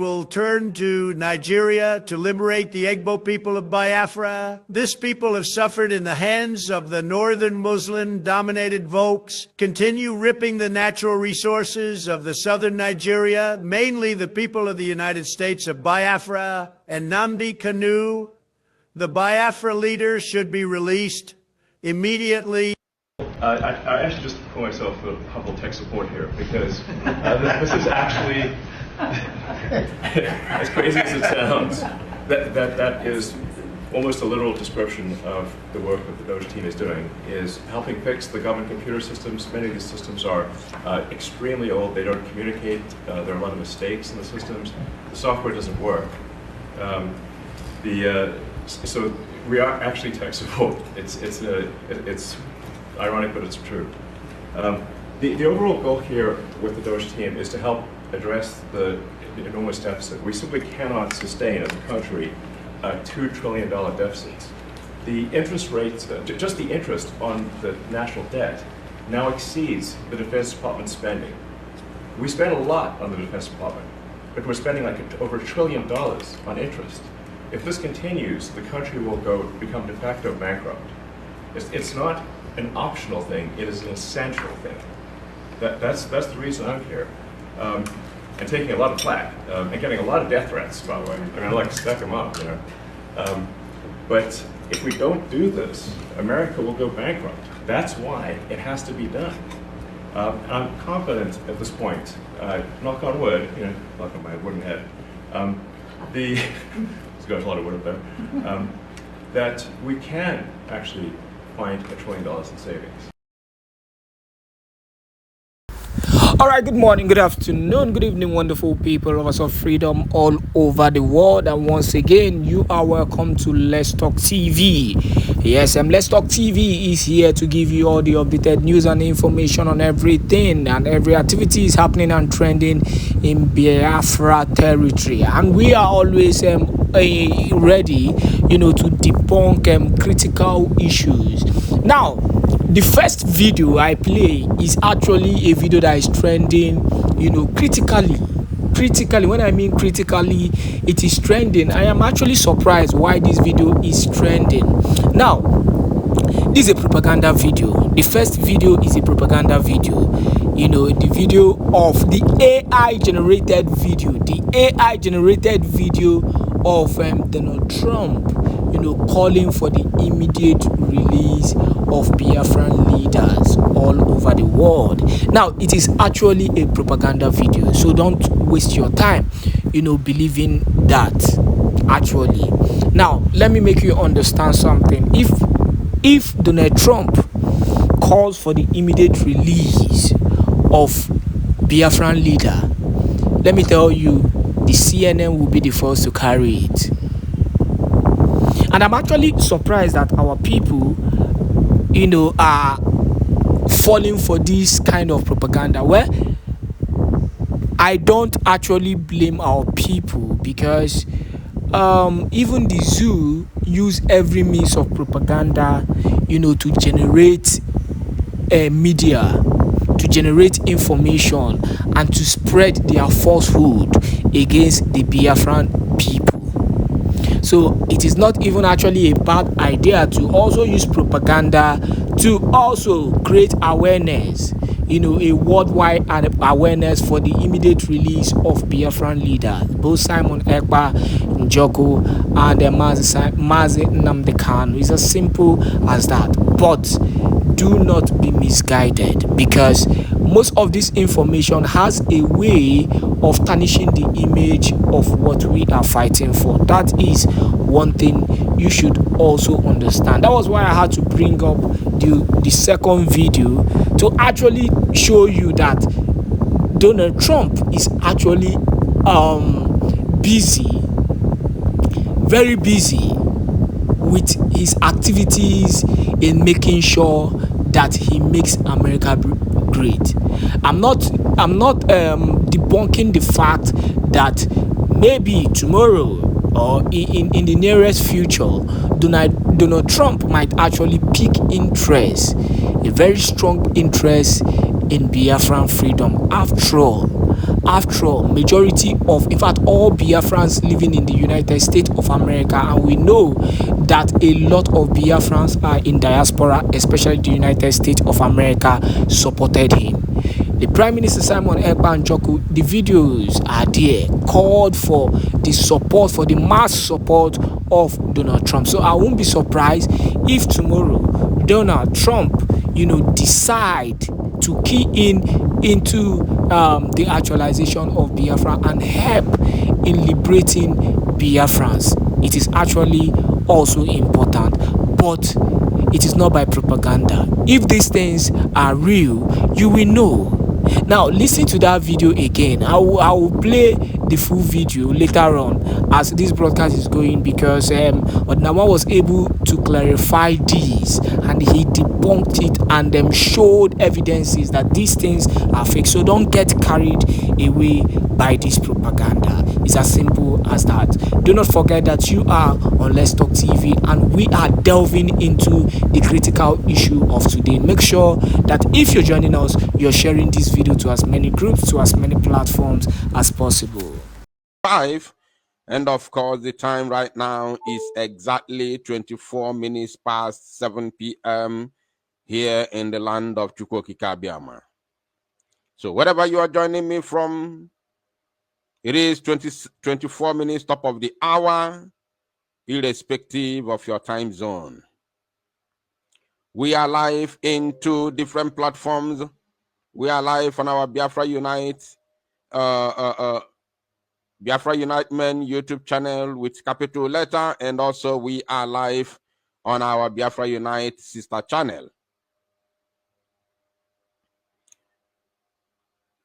Will turn to Nigeria to liberate the Èkpá people of Biafra. This people have suffered in the hands of the northern Muslim-dominated Volks, continue ripping the natural resources of the southern Nigeria, mainly the people of the United States of Biafra and Nnamdi Kanu. The Biafra leader should be released immediately. I actually just call myself a humble tech support here because this is actually, as crazy as it sounds, that is almost a literal description of the work that the Doge team is doing, is helping fix the government computer systems. Many of these systems are extremely old. They don't communicate. There are a lot of mistakes in the systems. The software doesn't work. So we are actually tech support. It's ironic, but it's true. The overall goal here with the Doge team is to help address the enormous deficit. We simply cannot sustain, as a country, $2 trillion deficits. The interest rates, just the interest on the national debt, now exceeds the Defense Department spending. We spend a lot on the Defense Department, but we're spending like over $1 trillion on interest. If this continues, the country will become de facto bankrupt. It's not an optional thing, it is an essential thing. That's the reason I'm here. And taking a lot of flack, and getting a lot of death threats, by the way. I mean, I like to stack them up, you know. But if we don't do this, America will go bankrupt. That's why it has to be done. And I'm confident at this point, knock on wood, you know, knock on my wooden head, there's got a lot of wood up there, that we can actually find $1 trillion in savings. All right, good morning, good afternoon, good evening, wonderful people, lovers of freedom all over the world. And once again, you are welcome to Let's Talk TV. Yes, Let's Talk TV is here to give you all the updated news and information on everything and every activity is happening and trending in Biafra territory. And we are always ready, you know, to debunk critical issues. Now, the first video I play is actually a video that is trending, you know, critically. When I mean critically, it is trending. I am actually surprised why this video is trending. Now, this is a propaganda video. The first video is a propaganda video. You know, the video of the AI generated video. The AI generated video of Donald Trump, you know, calling for the immediate release of Biafran leaders all over the world. Now, it is actually a propaganda video, so don't waste your time, you know, believing that actually. Now, let me make you understand something. If Donald Trump calls for the immediate release of Biafran leader, let me tell you, the CNN will be the first to carry it. And I'm actually surprised that our people, you know, are falling for this kind of propaganda. Well, I don't actually blame our people because even the zoo use every means of propaganda, you know, to generate media, to generate information, and to spread their falsehood against the Biafran people. So it is not even actually a bad idea to also use propaganda to also create awareness, you know, a worldwide awareness for the immediate release of Biafran leaders, both Simon Èkpá, Njoko, and Mazi Nnamdi Kanu. It's as simple as that. But do not be misguided, because most of this information has a way of tarnishing the image of what we are fighting for. That is one thing you should also understand. That was why I had to bring up the second video to actually show you that Donald Trump is actually busy, very busy with his activities in making sure that he makes America great. I'm not debunking the fact that maybe tomorrow or in the nearest future, Donald Trump might actually pick interest, a very strong interest in Biafran freedom. After all, after all, majority of, in fact, all Biafrans living in the United States of America, and we know that a lot of Biafrans are in diaspora, especially the United States of America, supported him. The Prime Minister Simon Èkpá and Joku, the videos are there, called for the support, for the mass support of Donald Trump. So I won't be surprised if tomorrow Donald Trump, decide to key into the actualization of Biafra and help in liberating Biafrans. It is actually also important, but it is not by propaganda. If these things are real, you will know. Now listen to that video again. I will play the full video later on as this broadcast is going, because Odnawa was able to clarify this and he debunked it and showed evidences that these things are fake. So don't get carried away by this propaganda. It's as simple as that. Do not forget that you are on Let's Talk TV and we are delving into the critical issue of today. Make sure that if you're joining us, you're sharing this video to as many groups, to as many platforms as possible. 5, and of course the time right now is exactly 24 minutes past 7 p.m. here in the land of Chukwokika. So wherever you are joining me from, it is 24 minutes top of the hour, irrespective of your time zone. We are live in 2 different platforms. We are live on our Biafra Unite, Biafra Unite Men YouTube channel with capital letter, and also we are live on our Biafra Unite sister channel.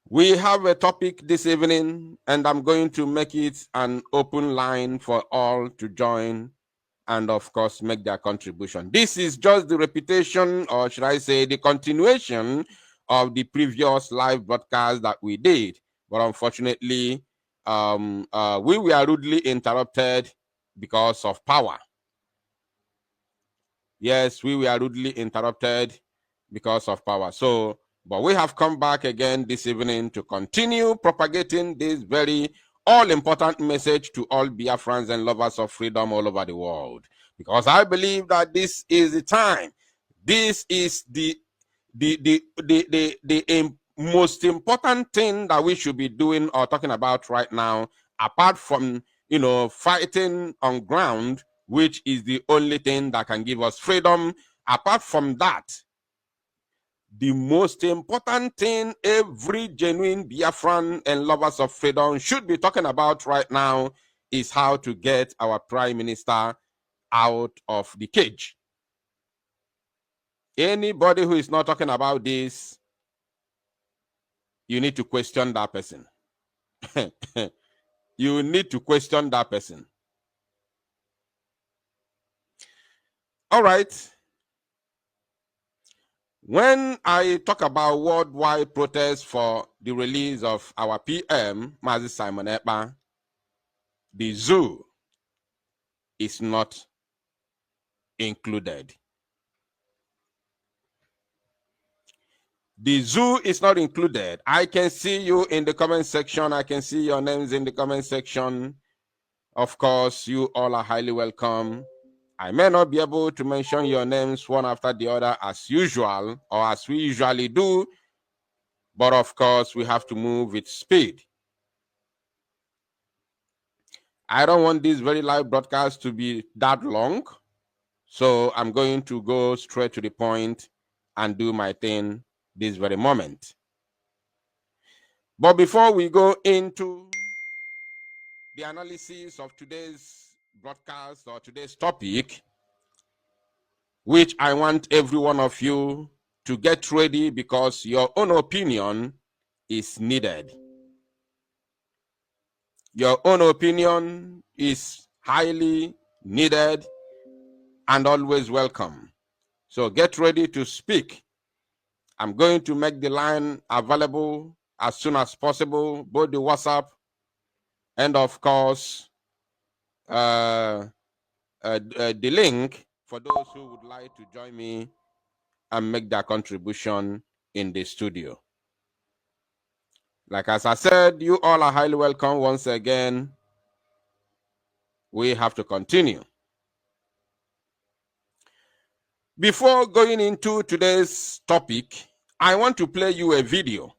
We have a topic this evening, and I'm going to make it an open line for all to join and, of course, make their contribution. This is just the repetition, or should I say the continuation of the previous live broadcast that we did. But unfortunately, we were rudely interrupted because of power. Yes, we were rudely interrupted because of power. So, but we have come back again this evening to continue propagating this very all-important message to all Biafrans and lovers of freedom all over the world. Because I believe that this is the time. This is the most important thing that we should be doing or talking about right now, apart from, fighting on ground, which is the only thing that can give us freedom. Apart from that, the most important thing every genuine Biafran and lovers of freedom should be talking about right now is how to get our Prime Minister out of the cage. Anybody who is not talking about this, you need to question that person. You need to question that person. All right. When I talk about worldwide protests for the release of our PM, Mazi Simon Èkpá, the zoo is not included. The zoo is not included. I can see you in the comment section. I can see your names in the comment section. Of course, you all are highly welcome. I may not be able to mention your names one after the other as usual, or as we usually do, but of course, we have to move with speed. I don't want this very live broadcast to be that long, so I'm going to go straight to the point and do my thing this very moment. But before we go into the analysis of today's broadcast or today's topic, which I want every one of you to get ready because your own opinion is needed. Your own opinion is highly needed and always welcome. So get ready to speak. I'm going to make the line available as soon as possible, both the WhatsApp and, of course, the link for those who would like to join me and make their contribution in the studio. Like as I said, you all are highly welcome once again. We have to continue. Before going into today's topic, I want to play you a video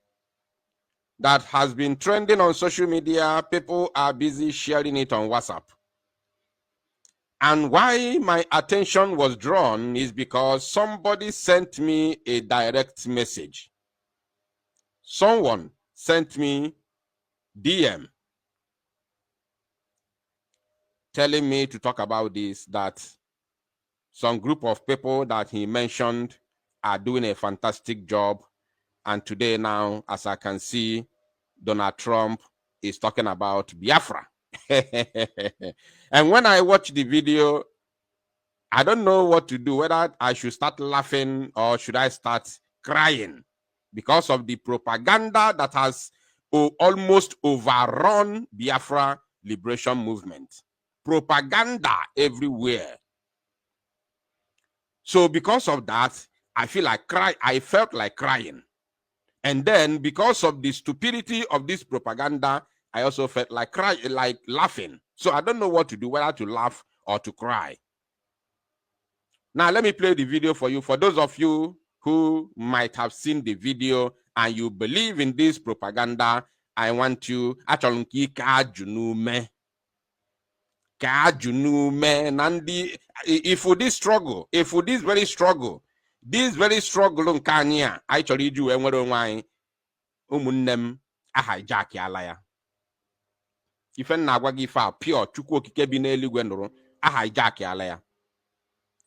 that has been trending on social media. People are busy sharing it on WhatsApp. And why my attention was drawn is because somebody sent me a direct message. Someone sent me DM telling me to talk about this, that some group of people that he mentioned are doing a fantastic job. And today now, as I can see, Donald Trump is talking about Biafra. And when I watch the video, I don't know what to do, whether I should start laughing or should I start crying, because of the propaganda that has almost overrun Biafra liberation movement. Propaganda everywhere. So because of that, I felt like crying. And then because of the stupidity of this propaganda, I also felt like laughing. So I don't know what to do, whether to laugh or to cry. Now, let me play the video for you. For those of you who might have seen the video and you believe in this propaganda, I want you, if with this very struggle, nke anyị a anyị chọrọ iji wee nwere onwe anyị, ụmụnne m hijack ala ya. Ife nna agwa gị ife a pure Chukwu okike bi n'eluigwe nụrụ, hijack ala ya.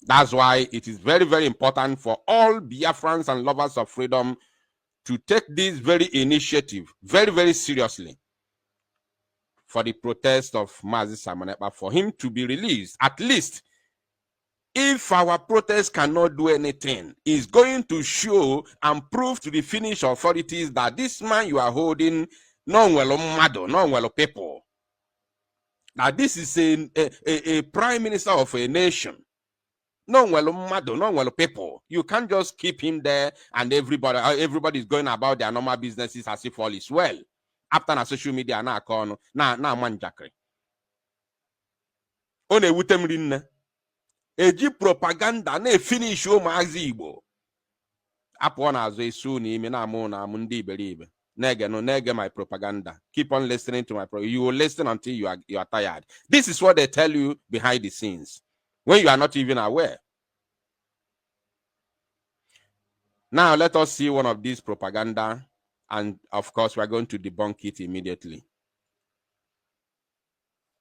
That's why it is very, very important for all Biafrans and lovers of freedom to take this very initiative very, very seriously, for the protest of Mazi Simon Ekpá, for him to be released. At least, if our protest cannot do anything, is going to show and prove to the Finnish authorities that this man you are holding, no people, that this is a prime minister of a nation. No people. You can't just keep him there and everybody is going about their normal businesses as if all is well. After na social media na akọ na manjakri. Ọ na-ewute m rinne. Eji propaganda na-efinish ụmụazị Igbo. Apụọ n'azụ esu n'ime na amụ ndị iberibe. Nege my propaganda. Keep on listening to my propaganda. You will listen until you are tired. This is what they tell you behind the scenes, when you are not even aware. Now let us see one of these propaganda, and of course we are going to debunk it immediately.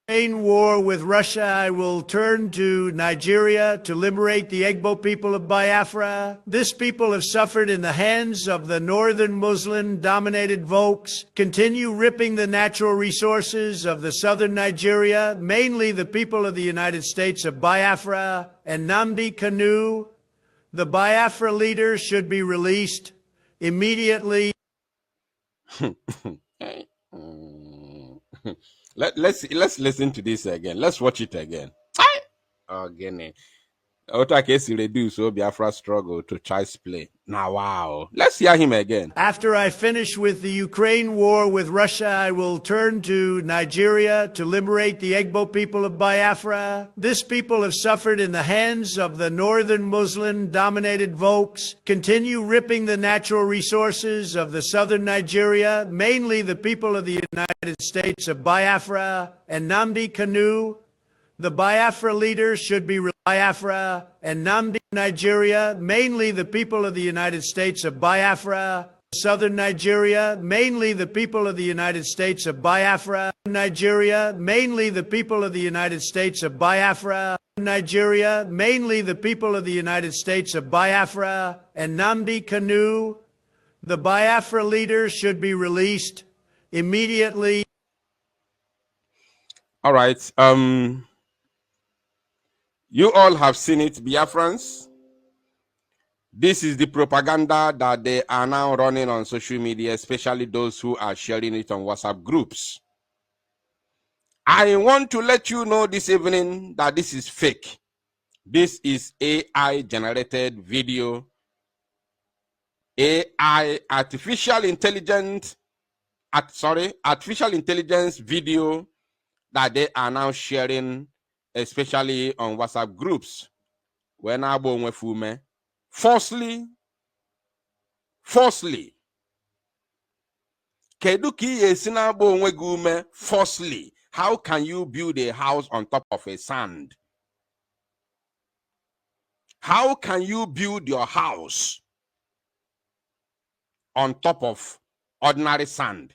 In war with Russia, I will turn to Nigeria to liberate the Èkpá people of Biafra. This people have suffered in the hands of the northern Muslim-dominated Volks, continue ripping the natural resources of the southern Nigeria, mainly the people of the United States of Biafra and Nnamdi Kanu. The Biafra leader should be released immediately. Let's listen to this again. Let's watch it again. Again. Otakesi reduce Biafra struggle to child's play. Now, wow. Let's hear him again. After I finish with the Ukraine war with Russia, I will turn to Nigeria to liberate the Èkpá people of Biafra. This people have suffered in the hands of the northern Muslim-dominated Volks, continue ripping the natural resources of the southern Nigeria, mainly the people of the United States of Biafra and Nnamdi Kanu. The Biafra leader should be Biafra and Nnamdi Nigeria, mainly the people of the United States of Biafra. Southern Nigeria, mainly the people of the United States of Biafra. Nigeria, mainly the people of the United States of Biafra. Nigeria, mainly the people of the United States of Biafra and Nnamdi Kanu. The Biafra leader should be released immediately. All right. You all have seen it, Biafrans. This is the propaganda that they are now running on social media, especially those who are sharing it on WhatsApp groups. I want to let you know this evening that this is fake. This is AI-generated video. AI, artificial intelligence artificial intelligence video that they are now sharing, especially on WhatsApp groups. When I falsely, falsely. How can you build a house on top of a sand? How can you build your house on top of ordinary sand?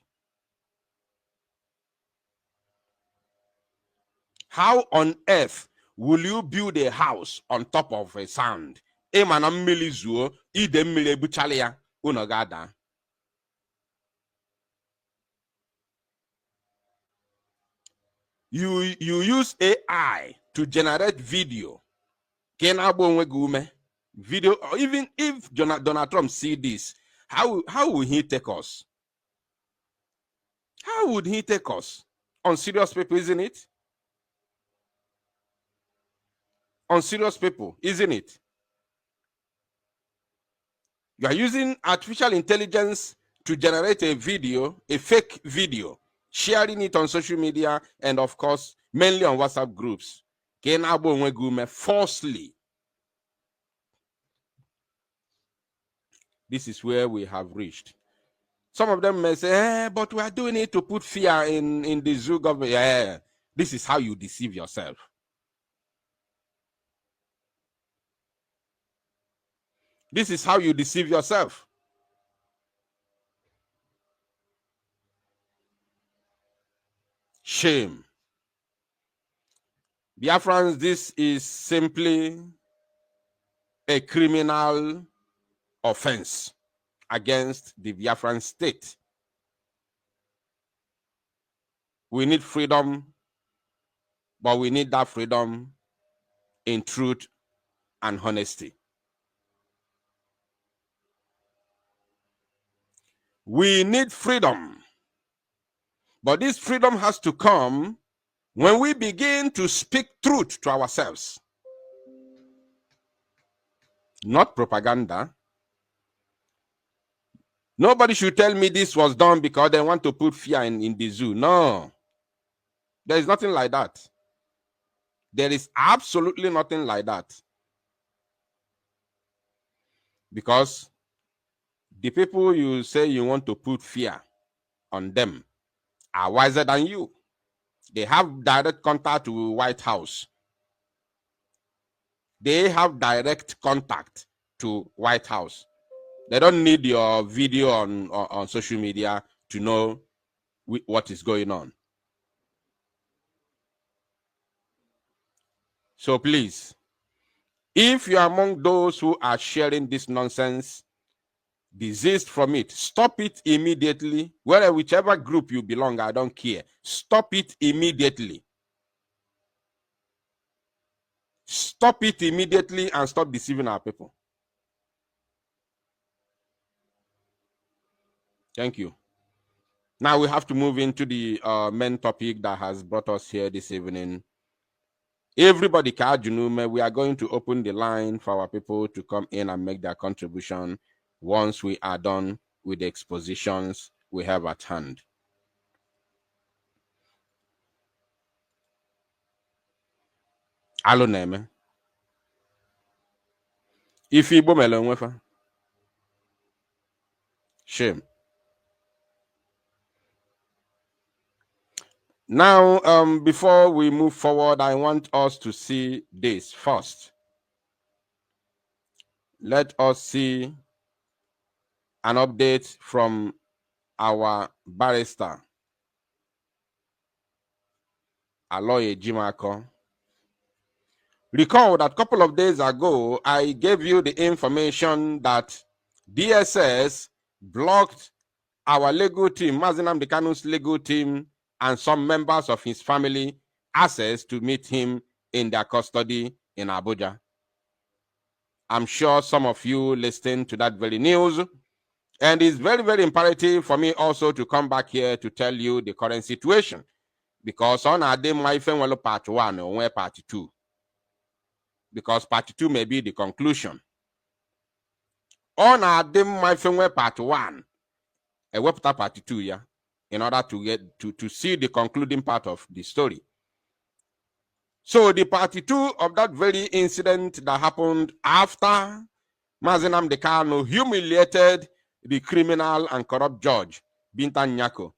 How on earth will you build a house on top of a sand? You use AI to generate video. Video, or even if Donald Trump see this, how will he take us? How would he take us? On serious people, isn't it? On serious people, isn't it? You are using artificial intelligence to generate a video, a fake video, sharing it on social media, and of course, mainly on WhatsApp groups. Falsely. This is where we have reached. Some of them may say, but we are doing it to put fear in the zoo government. Yeah, this is how you deceive yourself. This is how you deceive yourself. Shame. Biafrans, this is simply a criminal offense against the Biafran state. We need freedom, but we need that freedom in truth and honesty. We need freedom, but this freedom has to come when we begin to speak truth to ourselves. Not propaganda. Nobody should tell me this was done because they want to put fear in the zoo. No. There is nothing like that. There is absolutely nothing like that. Because the people you say you want to put fear on them are wiser than you. They have direct contact to White House. They have direct contact to White House. They don't need your video on social media to know what is going on. So please, if you are among those who are sharing this nonsense, desist from it. Stop it immediately. Whichever group you belong, I don't care. Stop it immediately. Stop it immediately and stop deceiving our people. Thank you. Now we have to move into the main topic that has brought us here this evening. Everybody, we are going to open the line for our people to come in and make their contribution once we are done with the expositions we have at hand. Alo neme. If Igbo mele onwefa. Shame. Now, before we move forward, I want us to see this first. Let us see an update from our barrister, Aloye Jimako. Recall that a couple of days ago, I gave you the information that DSS blocked our legal team, Mazinam Dekanu's legal team, and some members of his family access to meet him in their custody in Abuja. I'm sure some of you listened to that very news, and it's very, very imperative for me also to come back here to tell you the current situation, because on our day, my friend will part 1 or part 2, because part 2 may be the conclusion. On our day, my friend part 1, a web part 2, yeah. in order to get to see the concluding part of the story. So the part 2 of that very incident that happened after Mazi Nnamdi Kanu humiliated the criminal and corrupt judge Binta Nyako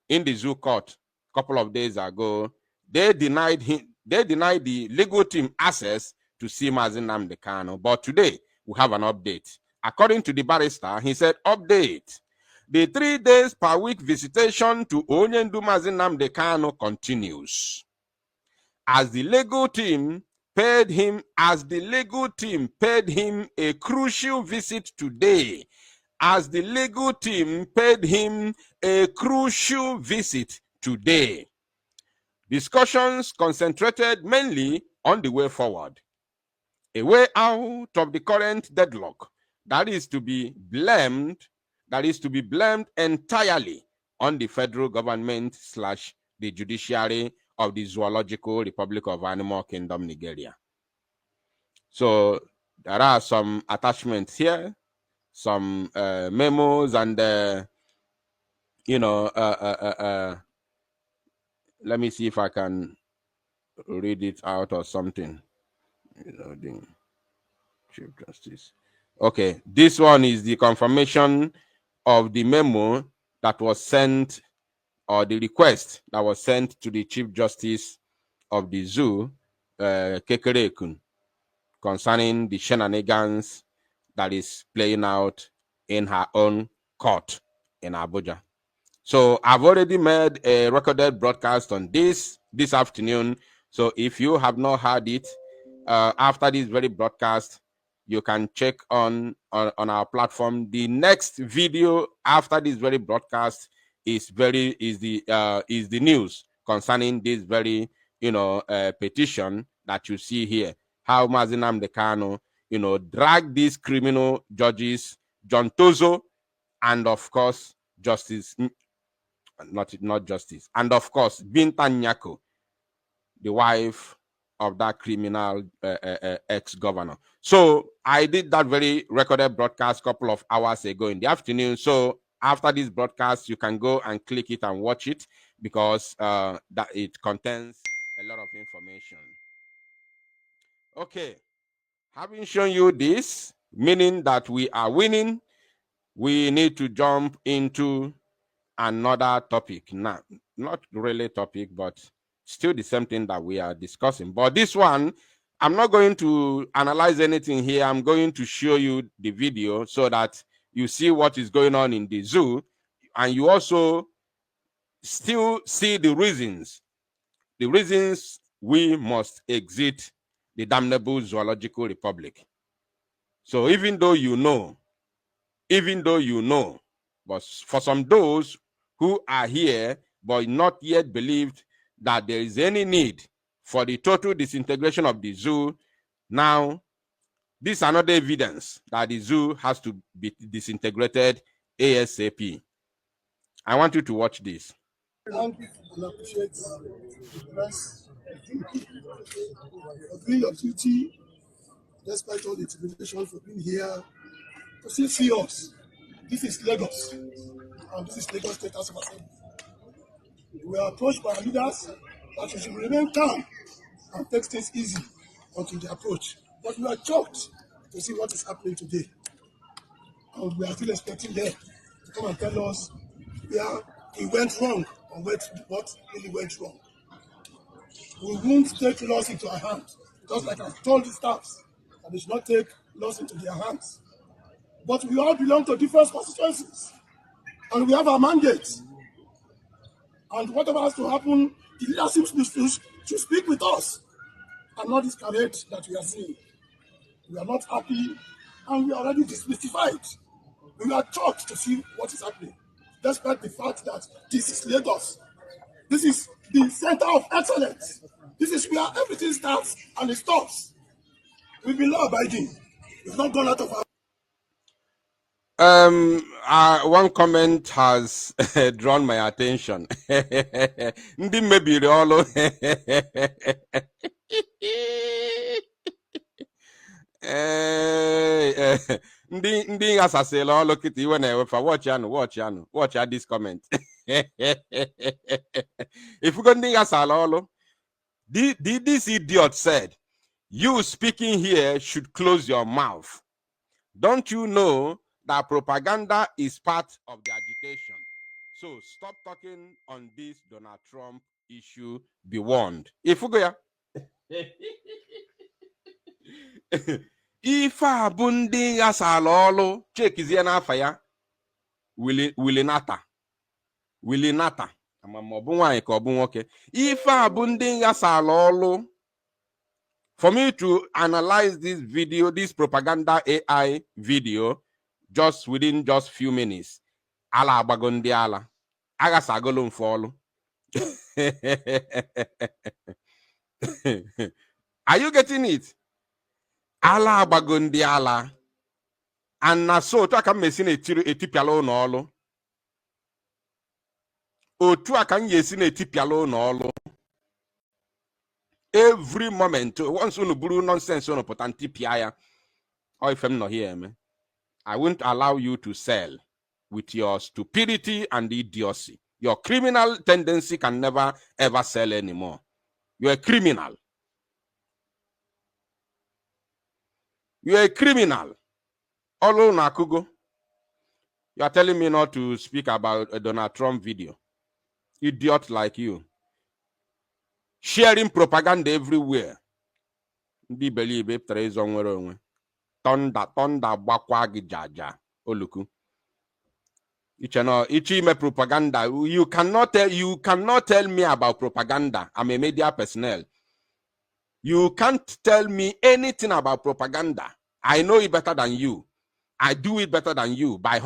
in the zoo court a couple of days ago. They denied the legal team access to see Mazi Nnamdi Kanu. But today we have an update. According to the barrister, he said, update. The 3 days per week visitation to Onyendu Mazi Nnamdi Kanu continues. As the legal team paid him a crucial visit today. As the legal team paid him a crucial visit today. Discussions concentrated mainly on the way forward. A way out of the current deadlock that is to be blamed entirely on the federal government / the judiciary of the Zoological Republic of Animal Kingdom, Nigeria. So there are some attachments here, some memos, and let me see if I can read it out or something. The Chief Justice. Okay, this one is the confirmation of the memo that was sent, or the request that was sent to the Chief Justice of the Zoo, Kekerekun, concerning the shenanigans that is playing out in her own court in Abuja. So I've already made a recorded broadcast on this afternoon. So if you have not heard it, after this very broadcast, you can check on our platform. The next video after this very broadcast is the news concerning this very petition that you see here. How Mazi Nnamdi Kanu drag these criminal judges, John Tozo, and of course Justice, not Justice, and of course Binta Nyako, the wife of that criminal ex-governor. So I did that very recorded broadcast a couple of hours ago in the afternoon. So after this broadcast, you can go and click it and watch it, because that it contains a lot of information. Okay, having shown you this, meaning that we are winning, we need to jump into another topic. Now, not really topic, but still the same thing that we are discussing. But this one, I'm not going to analyze anything here. I'm going to show you the video so that you see what is going on in the zoo, and you also still see the reasons we must exit the damnable Zoological Republic. So even though you know, but for some those who are here but not yet believed that there is any need for the total disintegration of the zoo, now this is another evidence that the zoo has to be disintegrated ASAP. I want you to watch this. Thank you and appreciate the press for doing your duty, despite all the intimidation, for being here to still see us. This is Lagos, and this is Lagos State House of Assembly. We are approached by our leaders that we should remain calm and take things easy until the approach. But we are shocked to see what is happening today. And we are still expecting them to come and tell us where it went wrong or what really went wrong. We won't take laws into our hands, just like I've told the staffs that they should not take laws into their hands. But we all belong to different constituencies, and we have our mandates. And whatever has to happen, the leadership should speak with us, and not this charade that we are seeing. We are not happy, and we are already dismystified. We are shocked to see what is happening, despite the fact that this is Lagos. This is the center of excellence. This is where everything starts and it stops. We've been law-abiding. We've not gone out of our... One comment has drawn my attention. Ndị mebiri ọlụ. Ndị asasịla ọlụ kịta iwe na-ewefa. Watch ya this comment. If you go to this idiot said, you speaking here should close your mouth. Don't you know that propaganda is part of the agitation? So stop talking on this Donald Trump issue. Be warned. If you go ife a bụ ndị ghasala ọlụ chekizie n'afa ya Wilinata ama ma ọ bụ nwaanyị ka ọ bụ nwoke. Ife a bụ ndị ghasala ọlụ. For me to analyze this video, this propaganda AI video, just within just few minutes, ala agbago ndị ala aghasagolo mfe ọlụ. Are you getting it? Ala agbago ndị ala. And na so otu aka m mesi na-etipiala ụlọ ọlụ. Otu aka m yesi na-etipiala ụlọ ọlụ. Every moment, once unu buru nonsense unu pụta ntipia ya. Or if I'm not here, man, I won't allow you to sell with your stupidity and idiocy. Your criminal tendency can never ever sell anymore. You're a criminal. You're a criminal. Olu nakugo. You are telling me not to speak about a Donald Trump video. Idiot like you. Sharing propaganda everywhere. Ndị believe trezo nwere onwe. Tonda gbakwa gị jaja. Oluku. Ichime propaganda. You cannot tell me about propaganda. I'm a media personnel. You can't tell me anything about propaganda. I know it better than you. I do it better than you by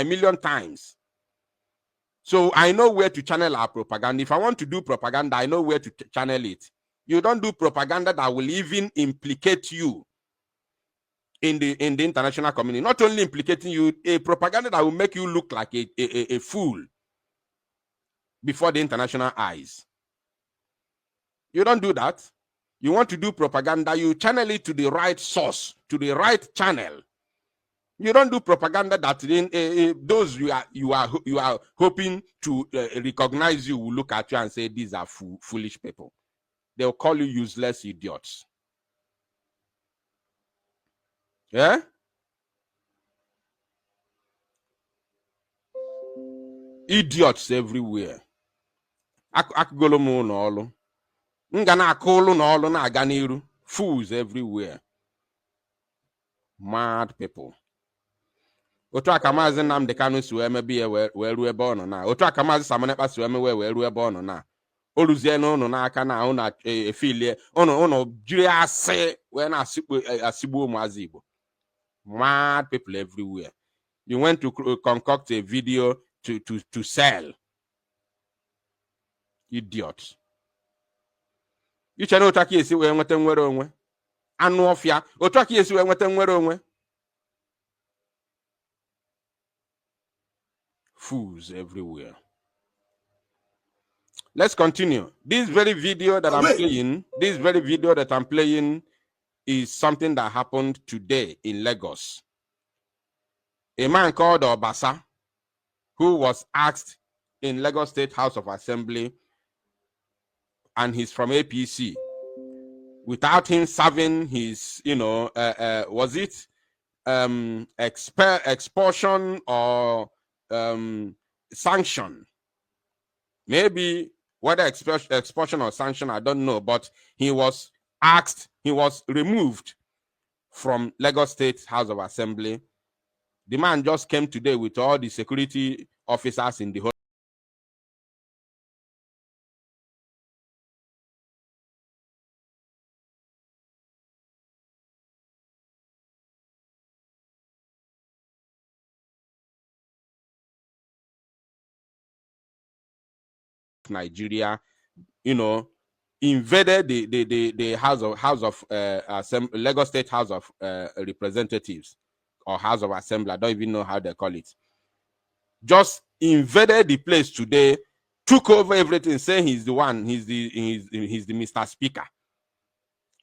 million times. So I know where to channel our propaganda. If I want to do propaganda, I know where to channel it. You don't do propaganda that will even implicate you in the international community. Not only implicating you, a propaganda that will make you look like a fool before the international eyes. You don't do that. You want to do propaganda, you channel it to the right source, to the right channel. You don't do propaganda that those you are hoping to recognize you will look at you and say these are foolish people. They'll call you useless idiots. Yeah? Idiots everywhere. Akgolomo no olu. Ngana akolu no olu na aganiru. Fools everywhere. Mad people. Otu akamazi Nnamdi Kanu si wee mebe ihe wee ruo ebe ọ nọ na. Otu akamazi Simon Ekpa si wee mewe wee ruo ebe ọ nọ na. Oluzie n'ụnụ n'aka na ụnụ efilie ụnụ jiri asị wee na-asịgbu ụmụazị Igbo. Mad people everywhere. You went to concoct a video to sell. Idiot. Iche na otu aka esi wee nweta nwere onwe. Anụ ọfịa. Otu aka esi wee nweta nwere onwe. Fools everywhere. Let's continue. This very video that I'm playing is something that happened today in Lagos. A man called Obasa, who was asked in Lagos State House of Assembly, and he's from APC, without him serving his, was it expulsion or sanction? Maybe whether expulsion or sanction, I don't know, but he was removed from Lagos State House of Assembly. The man just came today with all the security officers in the whole Nigeria, invaded the Lagos State House of Representatives or House of Assembly. I don't even know how they call it. Just invaded the place today, took over everything, saying he's the one, he's the Mr. Speaker.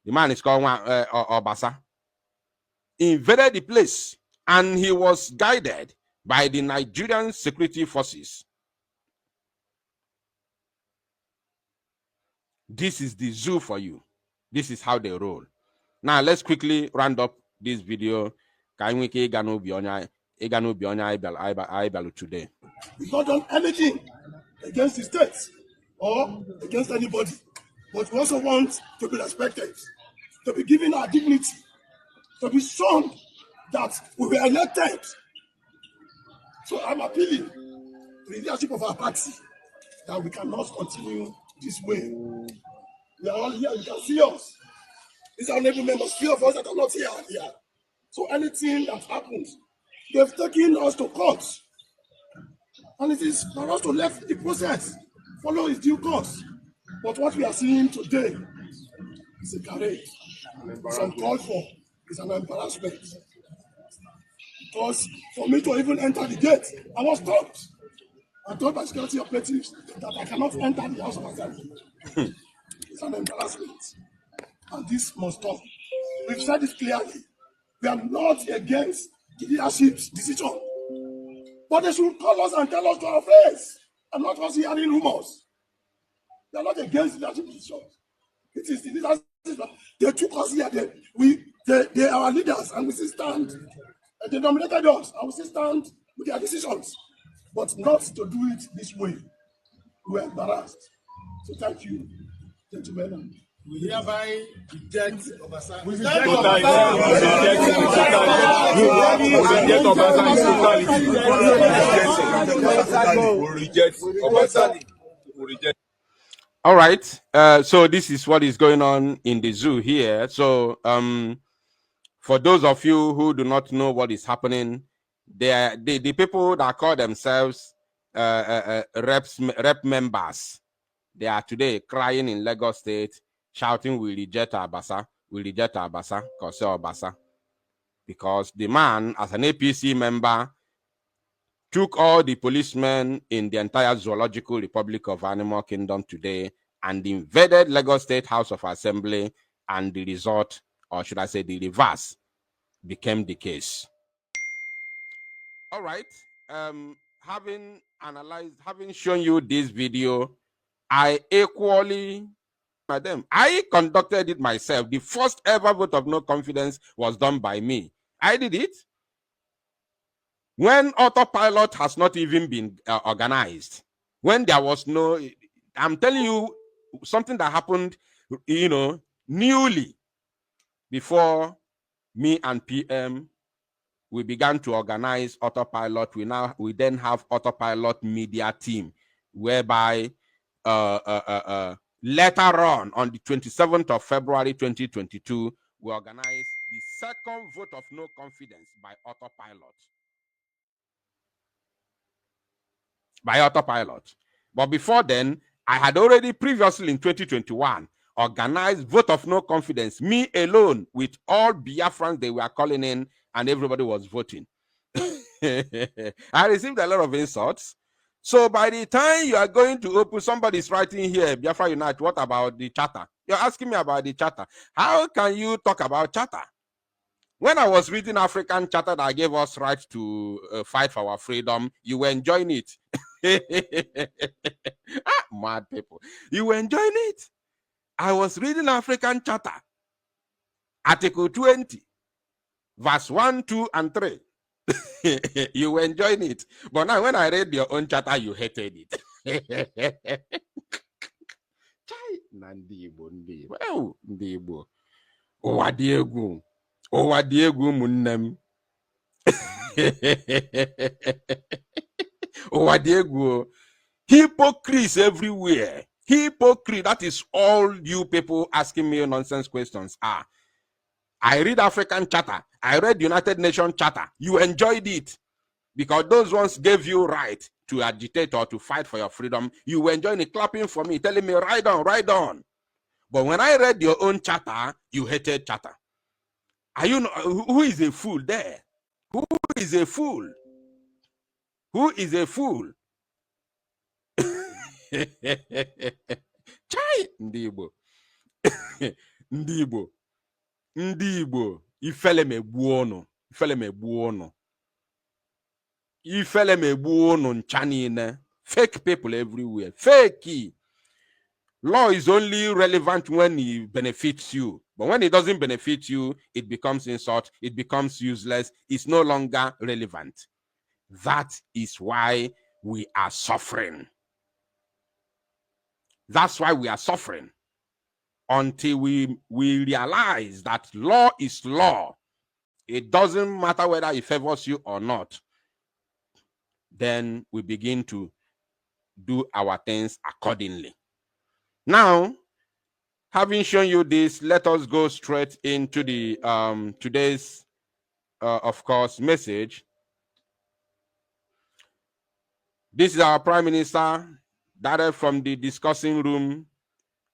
The man is called Obasa. Invaded the place, and he was guided by the Nigerian security forces. This is the zoo for you. This is how they roll. Now, let's quickly round up this video. Today. We've not done anything against the states or against anybody. But we also want to be respected, to be given our dignity, to be shown that we were elected. So I'm appealing to the leadership of our party that we cannot continue this way. We are all here, you can see us. These are honorable members, few of us that are not here are here. So anything that happens, they've taken us to court. And it is for us to let the process follow its due course. But what we are seeing today is a parade. It's uncalled for. It's an embarrassment. Because for me to even enter the gate, I was stopped. I told my security operatives that I cannot enter the House of Assembly. It's an embarrassment. And this must stop. We've said it clearly. We are not against the leadership's decision. But they should call us and tell us to our face, and not us hearing rumors. They are not against the leadership decision. It is the leadership. They took us here. They are our leaders, and we still stand. And they nominated us, and we still stand with their decisions. But not to do it this way. We are embarrassed. So thank you, gentlemen. We hereby reject Obasa. We reject Obasa. All right. So this is what is going on in the zoo here. So for those of you who do not know what is happening, the people that call themselves rep members, they are today crying in Lagos State, shouting, "We reject Obasa, we reject Obasa, Obasa," because the man, as an APC member, took all the policemen in the entire Zoological Republic of Animal Kingdom today and invaded Lagos State House of Assembly, and the result, or should I say the reverse, became the case. All right. Having analyzed, having shown you this video, I equally, I conducted it myself. The first ever vote of no confidence was done by me. I did it when autopilot has not even been organized. When there was no, I'm telling you something that happened, newly before me and PM, we began to organize autopilot. We then have autopilot media team, whereby later on the 27th of February 2022, we organized the second vote of no confidence by autopilot. But before then, I had already previously in 2021 organized vote of no confidence, me alone with all Biafrans they were calling in, and everybody was voting. I received a lot of insults. So by the time you are going to open, somebody's writing here, Biafra Unite, what about the charter? You're asking me about the charter. How can you talk about charter? When I was reading African charter that gave us right to fight for our freedom, you were enjoying it. Mad people. You were enjoying it. I was reading African charter, Article 20, verse 1, 2, and 3. You were enjoying it. But now when I read your own charter, you hated it. Hypocrites everywhere. Hypocrite. That is all you people asking me nonsense questions are. I read African charter. I read United Nations charter. You enjoyed it because those ones gave you right to agitate or to fight for your freedom. You were enjoying it, clapping for me, telling me, ride on, ride on. But when I read your own charter, you hated charter. Are you who is a fool there? Who is a fool? Who is a fool? Chai Ndibo. Ndibo. Ndibo. Ifele me buono. Ifele me buono. Ifele me buono nchanine. Fake people everywhere. Fake. Law is only relevant when it benefits you. But when it doesn't benefit you, it becomes insult, it becomes useless, it's no longer relevant. That is why we are suffering. That's why we are suffering. Until we realize that law is law. It doesn't matter whether it favors you or not. Then we begin to do our things accordingly. Now, having shown you this, let us go straight into the today's, of course, message. This is our Prime Minister, direct from the discussing room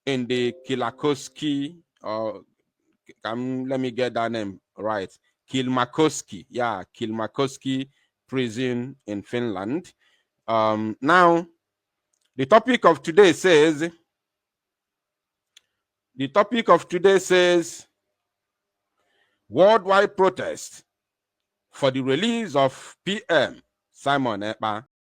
in the Kilakoski, let me get that name right, Kilmakoski, yeah, Kilmakoski prison in Finland. Now, the topic of today says, worldwide protest for the release of PM Simon Èkpá